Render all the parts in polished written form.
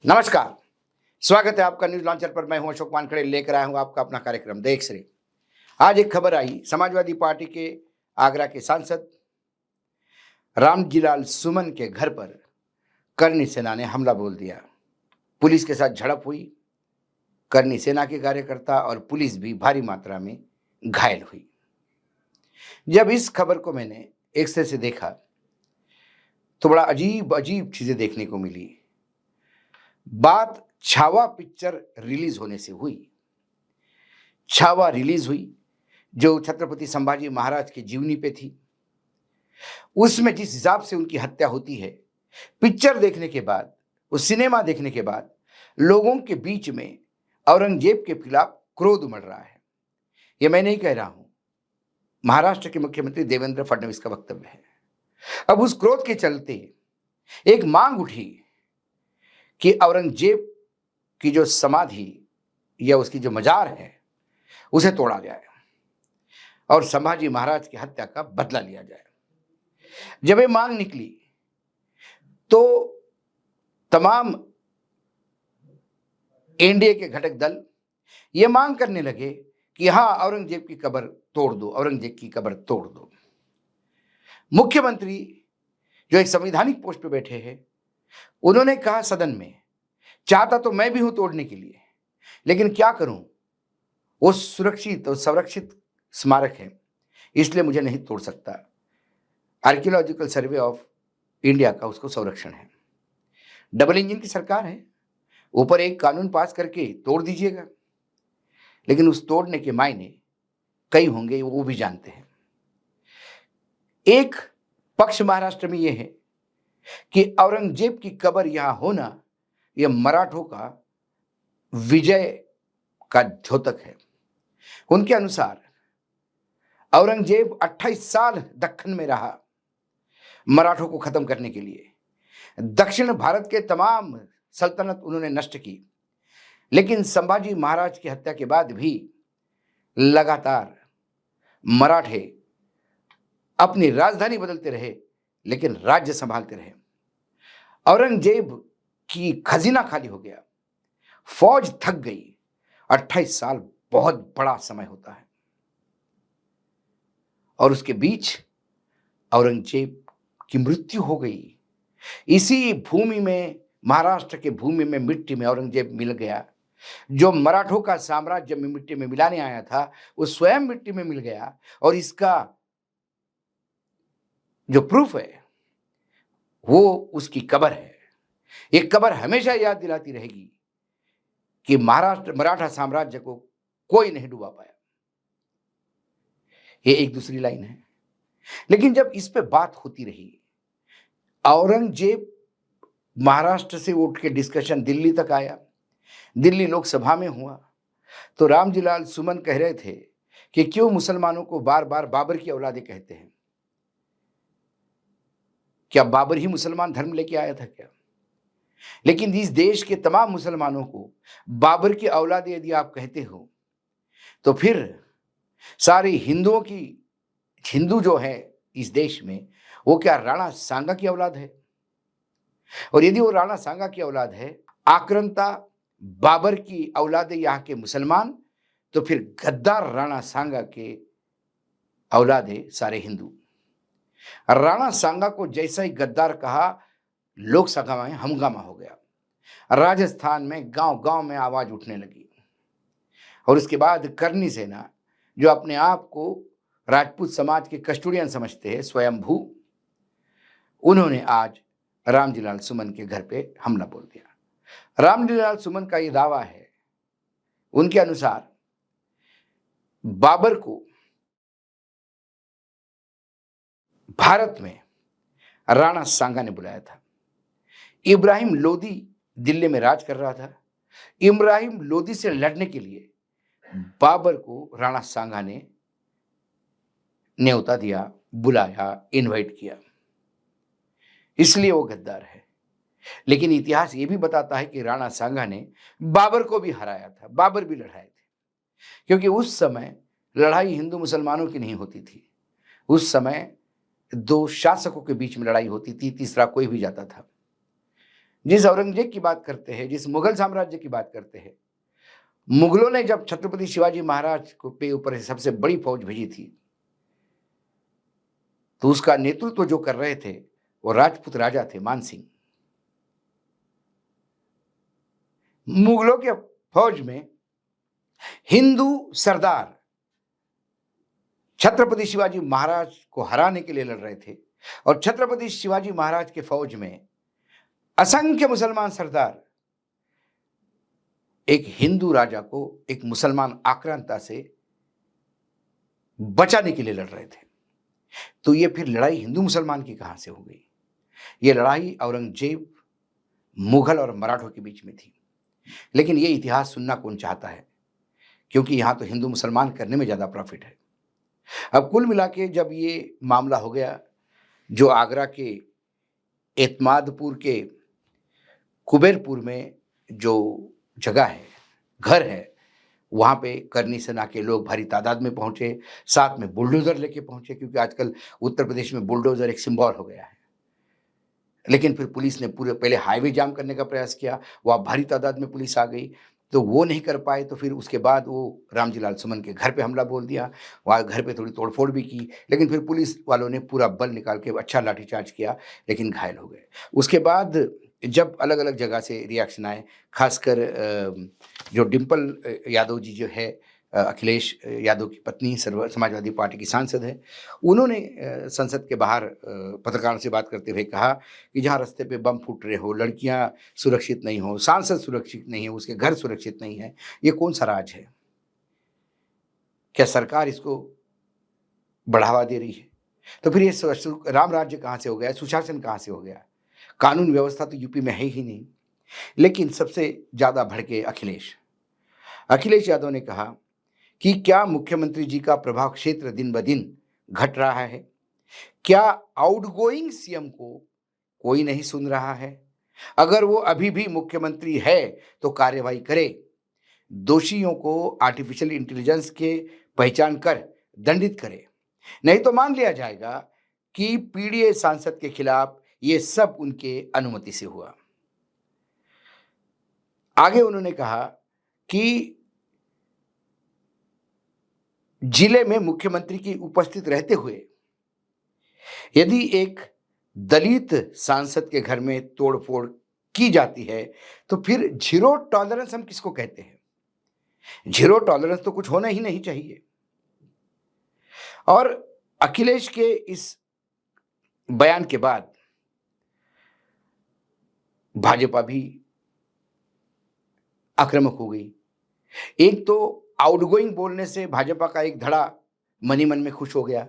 नमस्कार। स्वागत है आपका न्यूज लॉन्चर पर। मैं हूं अशोक वानखेड़े, लेकर आया हूं आपका अपना कार्यक्रम देख श्री। आज एक खबर आई, समाजवादी पार्टी के आगरा के सांसद रामजीलाल सुमन के घर पर करनी सेना ने हमला बोल दिया। पुलिस के साथ झड़प हुई। करनी सेना के कार्यकर्ता और पुलिस भी भारी मात्रा में घायल हुई। जब इस खबर को मैंने एक से देखा तो बड़ा अजीब अजीब चीजें देखने को मिली। बात छावा पिक्चर रिलीज होने से हुई। छावा रिलीज हुई जो छत्रपति संभाजी महाराज की जीवनी पे थी। उसमें जिस हिसाब से उनकी हत्या होती है, पिक्चर देखने के बाद, उस सिनेमा देखने के बाद लोगों के बीच में औरंगजेब के खिलाफ क्रोध उमड़ रहा है। यह मैं नहीं कह रहा हूं, महाराष्ट्र के मुख्यमंत्री देवेंद्र फडणवीस का वक्तव्य है। अब उस क्रोध के चलते एक मांग उठी कि औरंगजेब की जो समाधि या उसकी जो मजार है उसे तोड़ा जाए और संभाजी महाराज की हत्या का बदला लिया जाए। जब ये मांग निकली तो तमाम एनडीए के घटक दल ये मांग करने लगे कि हाँ, औरंगजेब की कब्र तोड़ दो, औरंगजेब की कब्र तोड़ दो। मुख्यमंत्री जो एक संवैधानिक पोस्ट पे बैठे हैं, उन्होंने कहा सदन में, चाहता तो मैं भी हूं तोड़ने के लिए, लेकिन क्या करूं, वो सुरक्षित और संरक्षित स्मारक है, इसलिए मुझे नहीं तोड़ सकता। आर्कियोलॉजिकल सर्वे ऑफ इंडिया का उसको संरक्षण है। डबल इंजन की सरकार है, ऊपर एक कानून पास करके तोड़ दीजिएगा, लेकिन उस तोड़ने के मायने कई होंगे, वो भी जानते हैं। एक पक्ष महाराष्ट्र में यह है कि औरंगजेब की कब्र यहां होना यह मराठों का विजय का द्योतक है। उनके अनुसार औरंगजेब 28 साल दक्कन में रहा मराठों को खत्म करने के लिए। दक्षिण भारत के तमाम सल्तनत उन्होंने नष्ट की, लेकिन संभाजी महाराज की हत्या के बाद भी लगातार मराठे अपनी राजधानी बदलते रहे, लेकिन राज्य संभालते रहे। औरंगजेब की खजीना खाली हो गया, फौज थक गई। 28 साल बहुत बड़ा समय होता है, और उसके बीच औरंगजेब की मृत्यु हो गई। इसी भूमि में, महाराष्ट्र के भूमि में, मिट्टी में औरंगजेब मिल गया। जो मराठों का साम्राज्य में मिट्टी में मिलाने आया था, वो स्वयं मिट्टी में मिल गया। और इसका जो प्रूफ है वो उसकी कब्र है। ये कब्र हमेशा याद दिलाती रहेगी कि महाराष्ट्र मराठा साम्राज्य को कोई नहीं डुबा पाया। ये एक दूसरी लाइन है। लेकिन जब इस पे बात होती रही, औरंगजेब महाराष्ट्र से उठ के डिस्कशन दिल्ली तक आया, दिल्ली लोकसभा में हुआ, तो रामजीलाल सुमन कह रहे थे कि क्यों मुसलमानों को बार बार बाबर की औलादे कहते हैं? क्या बाबर ही मुसलमान धर्म लेके आया था क्या? लेकिन इस देश के तमाम मुसलमानों को बाबर की औलादे यदि आप कहते हो, तो फिर सारे हिंदुओं की, हिंदू जो है इस देश में, वो क्या राणा सांगा की औलाद है? और यदि वो राणा सांगा की औलाद है, आक्रांता बाबर की औलाद यहाँ के मुसलमान, तो फिर गद्दार राणा सांगा के औलादे सारे हिंदू। राणा सांगा को जैसा ही गद्दार कहा, लोकसभा में हंगामा हो गया। राजस्थान में गांव गांव में आवाज उठने लगी। और उसके बाद करनी सेना, जो अपने आप को राजपूत समाज के कस्टोडियन समझते हैं, स्वयंभू, उन्होंने आज रामजीलाल सुमन के घर पे हमला बोल दिया। रामजीलाल सुमन का यह दावा है, उनके अनुसार बाबर को भारत में राणा सांगा ने बुलाया था। इब्राहिम लोदी दिल्ली में राज कर रहा था। इब्राहिम लोदी से लड़ने के लिए बाबर को राणा सांगा ने न्योता दिया, बुलाया, इनवाइट किया, इसलिए वो गद्दार है। लेकिन इतिहास ये भी बताता है कि राणा सांगा ने बाबर को भी हराया था, बाबर भी लड़ाए थे, क्योंकि उस समय लड़ाई हिंदू मुसलमानों की नहीं होती थी। उस समय दो शासकों के बीच में लड़ाई होती थी, तीसरा कोई भी जाता था। जिस औरंगजेब की बात करते हैं, जिस मुगल साम्राज्य की बात करते हैं, मुगलों ने जब छत्रपति शिवाजी महाराज को पे ऊपर सबसे बड़ी फौज भेजी थी, तो उसका नेतृत्व जो कर रहे थे वो राजपूत राजा थे, मान सिंह। मुगलों के फौज में हिंदू सरदार छत्रपति शिवाजी महाराज को हराने के लिए लड़ रहे थे, और छत्रपति शिवाजी महाराज के फौज में असंख्य मुसलमान सरदार एक हिंदू राजा को एक मुसलमान आक्रांता से बचाने के लिए लड़ रहे थे। तो ये फिर लड़ाई हिंदू मुसलमान की कहां से हो गई? ये लड़ाई औरंगजेब, मुगल और मराठों के बीच में थी। लेकिन ये इतिहास सुनना कौन चाहता है, क्योंकि यहां तो हिंदू मुसलमान करने में ज्यादा प्रॉफिट है। अब कुल मिला के जब ये मामला हो गया, जो आगरा के एतमादपुर के कुबेरपुर में जो जगह है, घर है, वहां पे करनी सेना के लोग भारी तादाद में पहुंचे, साथ में बुलडोजर लेके पहुंचे, क्योंकि आजकल उत्तर प्रदेश में बुलडोजर एक सिंबल हो गया है। लेकिन फिर पुलिस ने पूरे पहले हाईवे जाम करने का प्रयास किया, वहां भारी तादाद में पुलिस आ गई, तो वो नहीं कर पाए। तो फिर उसके बाद वो रामजी लाल सुमन के घर पे हमला बोल दिया, वहाँ घर पे थोड़ी तोड़फोड़ भी की, लेकिन फिर पुलिस वालों ने पूरा बल निकाल के अच्छा लाठीचार्ज किया, लेकिन घायल हो गए। उसके बाद जब अलग अलग जगह से रिएक्शन आए, खासकर जो डिम्पल यादव जी जो है, अखिलेश यादव की पत्नी, सर्व समाजवादी पार्टी की सांसद है, उन्होंने संसद के बाहर पत्रकारों से बात करते हुए कहा कि जहाँ रास्ते पे बम फूट रहे हो, लड़कियां सुरक्षित नहीं हो, सांसद सुरक्षित नहीं है, उसके घर सुरक्षित नहीं है, ये कौन सा राज है? क्या सरकार इसको बढ़ावा दे रही है? तो फिर ये राम राज्य कहाँ से हो गया, सुशासन कहाँ से हो गया? कानून व्यवस्था तो यूपी में है ही नहीं। लेकिन सबसे ज्यादा भड़के अखिलेश यादव ने कहा कि क्या मुख्यमंत्री जी का प्रभाव क्षेत्र दिन ब दिन घट रहा है? क्या आउटगोइंग सीएम को कोई नहीं सुन रहा है? अगर वो अभी भी मुख्यमंत्री है तो कार्यवाही करे, दोषियों को आर्टिफिशियल इंटेलिजेंस के पहचान कर दंडित करे, नहीं तो मान लिया जाएगा कि पीडीए सांसद के खिलाफ ये सब उनके अनुमति से हुआ। आगे उन्होंने कहा कि जिले में मुख्यमंत्री की उपस्थित रहते हुए यदि एक दलित सांसद के घर में तोड़फोड़ की जाती है तो फिर जीरो टॉलरेंस हम किसको कहते हैं? जीरो टॉलरेंस तो कुछ होना ही नहीं चाहिए। और अखिलेश के इस बयान के बाद भाजपा भी आक्रामक हो गई। एक तो आउटगोइंग बोलने से भाजपा का एक धड़ा मन ही मन में खुश हो गया,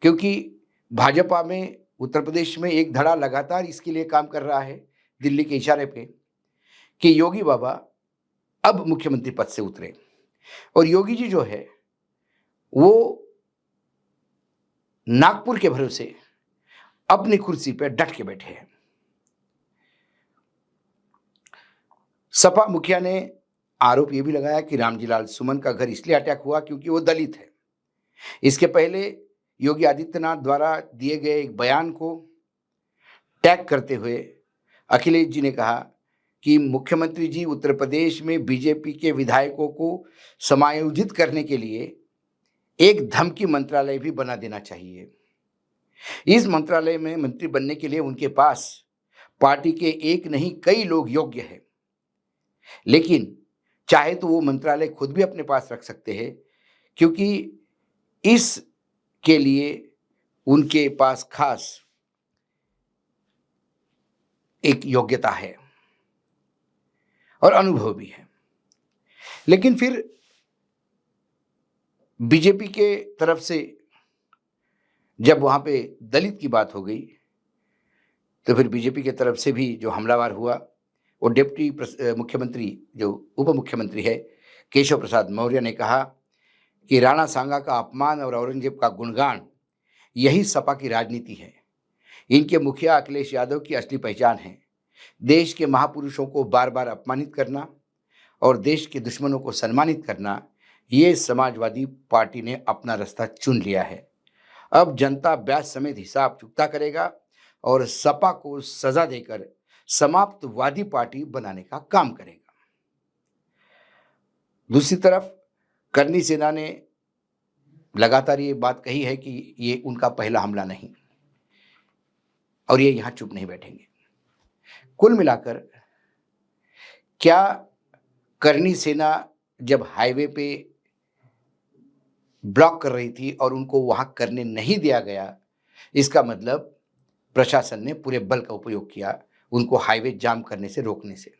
क्योंकि भाजपा में उत्तर प्रदेश में एक धड़ा लगातार इसके लिए काम कर रहा है, दिल्ली के इशारे पे, कि योगी बाबा अब मुख्यमंत्री पद से उतरे। और योगी जी जो है वो नागपुर के भरोसे अपनी कुर्सी पर डट के बैठे हैं। सपा मुखिया ने आरोप यह भी लगाया कि रामजी लाल सुमन का घर इसलिए अटैक हुआ क्योंकि वो दलित है। इसके पहले योगी आदित्यनाथ द्वारा दिए गए एक बयान को टैग करते हुए अखिलेश जी ने कहा कि मुख्यमंत्री जी उत्तर प्रदेश में बीजेपी के विधायकों को समायोजित करने के लिए एक धमकी मंत्रालय भी बना देना चाहिए। इस मंत्रालय में मंत्री बनने के लिए उनके पास पार्टी के एक नहीं कई लोग योग्य हैं, लेकिन चाहे तो वो मंत्रालय खुद भी अपने पास रख सकते हैं, क्योंकि इसके लिए उनके पास खास एक योग्यता है और अनुभव भी है। लेकिन फिर बीजेपी के तरफ से जब वहां पे दलित की बात हो गई तो फिर बीजेपी के तरफ से भी जो हमलावर हुआ वो डिप्टी मुख्यमंत्री जो उप मुख्यमंत्री है केशव प्रसाद मौर्य ने कहा कि राणा सांगा का अपमान और औरंगजेब का गुणगान यही सपा की राजनीति है। इनके मुखिया अखिलेश यादव की असली पहचान है देश के महापुरुषों को बार बार अपमानित करना और देश के दुश्मनों को सम्मानित करना। ये समाजवादी पार्टी ने अपना रास्ता चुन लिया है। अब जनता ब्याज समेत हिसाब चुकता करेगा और सपा को सजा देकर समाप्तवादी पार्टी बनाने का काम करेगा। दूसरी तरफ करनी सेना ने लगातार ये बात कही है कि ये उनका पहला हमला नहीं, और ये यहां चुप नहीं बैठेंगे। कुल मिलाकर क्या करनी सेना जब हाईवे पे ब्लॉक कर रही थी और उनको वहां करने नहीं दिया गया, इसका मतलब प्रशासन ने पूरे बल का उपयोग किया उनको हाईवे जाम करने से रोकने से।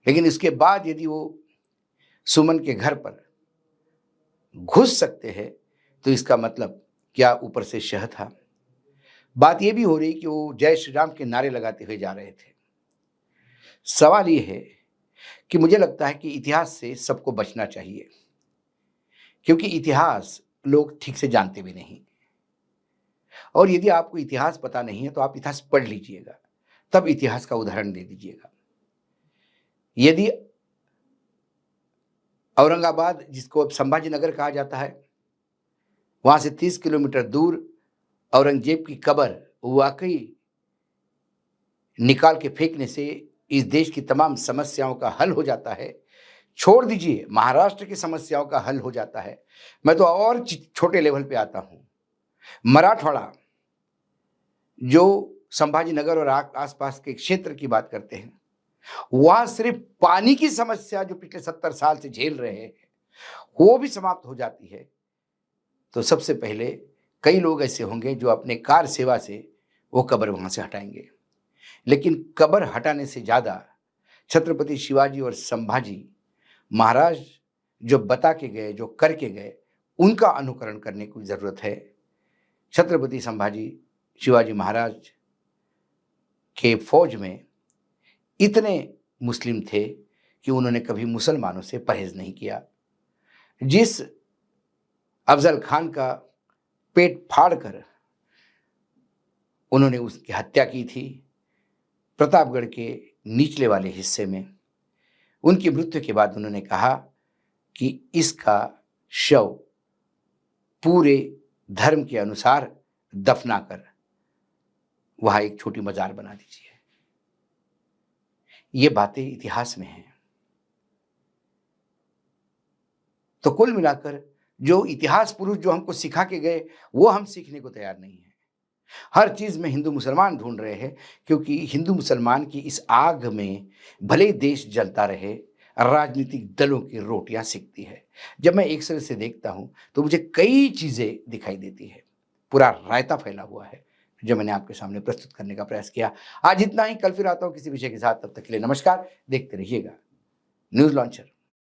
लेकिन इसके बाद यदि वो सुमन के घर पर घुस सकते हैं तो इसका मतलब क्या ऊपर से शह था। बात यह भी हो रही कि वो जय श्री राम के नारे लगाते हुए जा रहे थे। सवाल ये है कि मुझे लगता है कि इतिहास से सबको बचना चाहिए, क्योंकि इतिहास लोग ठीक से जानते भी नहीं। और यदि आपको इतिहास पता नहीं है तो आप इतिहास पढ़ लीजिएगा, तब इतिहास का उदाहरण दे दीजिएगा। यदि औरंगाबाद, जिसको अब संभाजी नगर कहा जाता है, वहां से 30 किलोमीटर दूर औरंगजेब की कब्र वाकई निकाल के फेंकने से इस देश की तमाम समस्याओं का हल हो जाता है, छोड़ दीजिए महाराष्ट्र की समस्याओं का हल हो जाता है। मैं तो और छोटे लेवल पे आता हूं, मराठवाड़ा, जो संभाजी नगर और आसपास के क्षेत्र की बात करते हैं, वहां सिर्फ पानी की समस्या जो पिछले 70 साल से झेल रहे हैं वो भी समाप्त हो जाती है, तो सबसे पहले कई लोग ऐसे होंगे जो अपने कार सेवा से वो कब्र वहां से हटाएंगे। लेकिन कब्र हटाने से ज्यादा छत्रपति शिवाजी और संभाजी महाराज जो बता के गए, जो करके गए, उनका अनुकरण करने की जरूरत है। छत्रपति संभाजी शिवाजी महाराज के फौज में इतने मुस्लिम थे कि उन्होंने कभी मुसलमानों से परहेज नहीं किया। जिस अफजल खान का पेट फाड़कर उन्होंने उसकी हत्या की थी प्रतापगढ़ के निचले वाले हिस्से में, उनकी मृत्यु के बाद उन्होंने कहा कि इसका शव पूरे धर्म के अनुसार दफनाकर वहां एक छोटी मजार बना दीजिए। ये बातें इतिहास में हैं। तो कुल मिलाकर जो इतिहास पुरुष जो हमको सिखा के गए वो हम सीखने को तैयार नहीं है। हर चीज में हिंदू मुसलमान ढूंढ रहे हैं, क्योंकि हिंदू मुसलमान की इस आग में भले ही देश जलता रहे, राजनीतिक दलों की रोटियां सिकती है। जब मैं एक सिरे से देखता हूं तो मुझे कई चीजें दिखाई देती है। पूरा रायता फैला हुआ है जो मैंने आपके सामने प्रस्तुत करने का प्रयास किया। आज इतना ही, कल फिर आता हूं किसी विषय के साथ। तब तक के लिए नमस्कार। देखते रहिएगा न्यूज लॉन्चर।